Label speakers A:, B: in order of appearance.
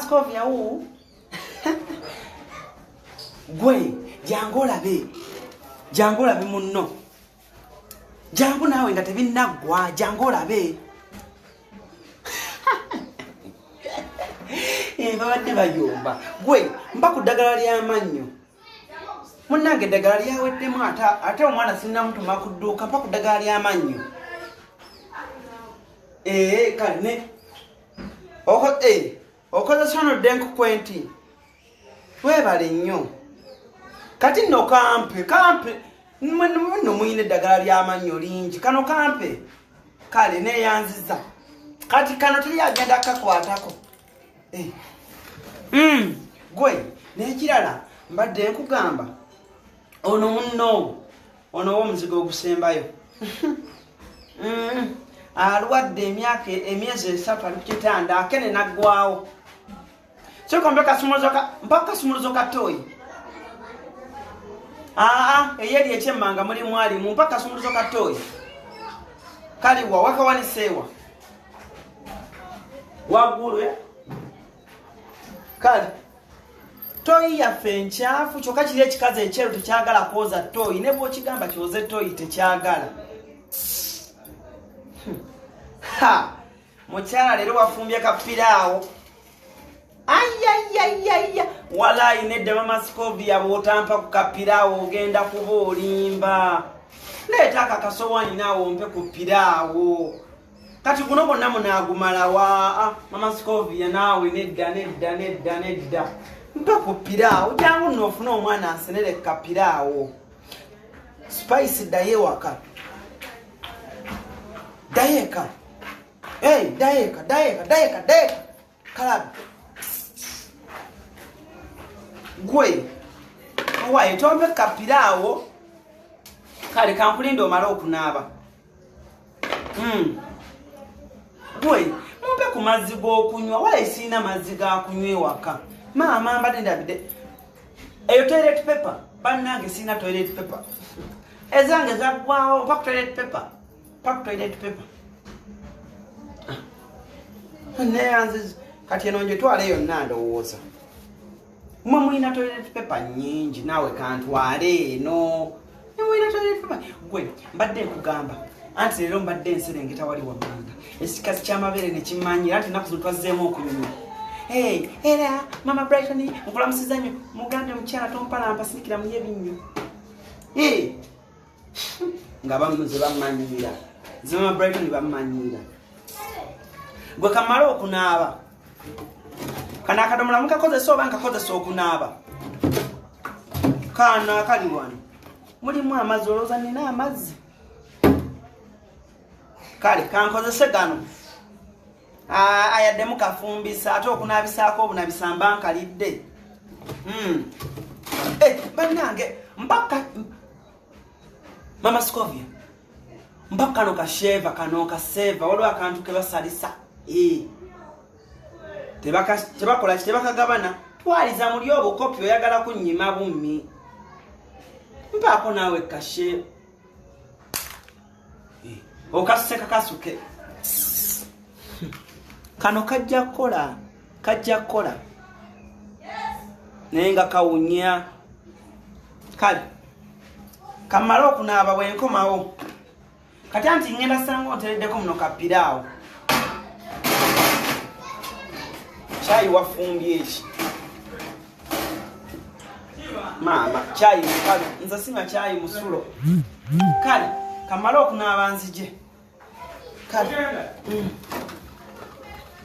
A: Scovia u gwe jangu labe munno jangu nawe nga tebinnagwa jangu labe babadde bayomba gwe mba ku ddagala ly'amannyo munnange eddagala lyaweddemu ate omwana sinnamutuma ku dduuka mpa ku ddagala ly'amannyo kale okozesa ono denkukwenti webale nnyo kati nno kampe nno muyina eddagala ly'amannyo lingi kano kampe kale neyanziza kati kano teyagenda kakwatako gwe nekirala mbadde nkugamba ono munno ono omuzigo ogusembayo alwadde emyezi 3 ali kukitanda akene naggwawo soka mpaka kasumuluzo katoyi eyeri ekyemmanga mulimu alimu mpaka kasumuluzo katoyi kaliwa wakawaniseewa waggulu kale toyi yaffe nkyafu kyokka kiri ekikazi ekyeru tekyagala kwoza toyi ne bw'okigamba kyoze toyi tekyagala mukyala leero wafumbye kapiraawo ayayayaya walayi nedda mama Scovia bw'otampa ku kapiraawo ogenda kuba olimba leeta akakasowaani naawe ompe ku piraawo kati guno bonna munaagumalawa mama Scovia naawe nedda mpe ku piraawo jangu nno ofune omwana ansenere kapiraawo Spice ddayo ewaka dayeka dayeka kalabi gwe awaye tompe kapiraawo kale kankulinde omala okunaaba gwe mumpe ku mazzi g'okunywa wala isiina mazzi gakunywa ewaka maama mbadde ndabidde eyo toilet paper bannange siina toilet paper ezange zaggwawo paku toilet paper neyanziza kati eno njetwala yonna ndowooza mwe mulina toilet paper nyingi naawe kantwale eno nemulina toilet paper gwe mbadde nkugamba anti leero mbadde enserengeta wali wammanga ekikazi ky'amabeere nekimanyira anti ennaku zitwazzeemu okunyuma era mama Brighton nkulamusiza nnyo mugande mukyala tompalampa sinikira muye binnyo nga bamuze bamanyira ze mama Brighton bamanyira gwe kamala okunaaba kana akadomola mukakozesa oba nkakozesa okunaaba kana kali wano mulimu amazzi olowooza nina amazzi kale kankozese gano ayaddemu kafumbisa ate okunaabisaako obunabisa mba nkalidde bannange mpaka mama Scovia mpaka kano kasheva kano kaseva waliwo akantu ke basalisa tebakola tebakagabana twaliza muli obukopi oyagala kunnyima bummi mpaako naawe kashe okasuse kakasuke kano kajja kukola naye nga kawunya kale kamala okunaaba bwenkomawo kati anti ngenda sanga otereddeko muno kapiraawo kyayi wafumbye eki maama kyayi kale nze sima kyayi musulo kale kamala okunaaba nzije kale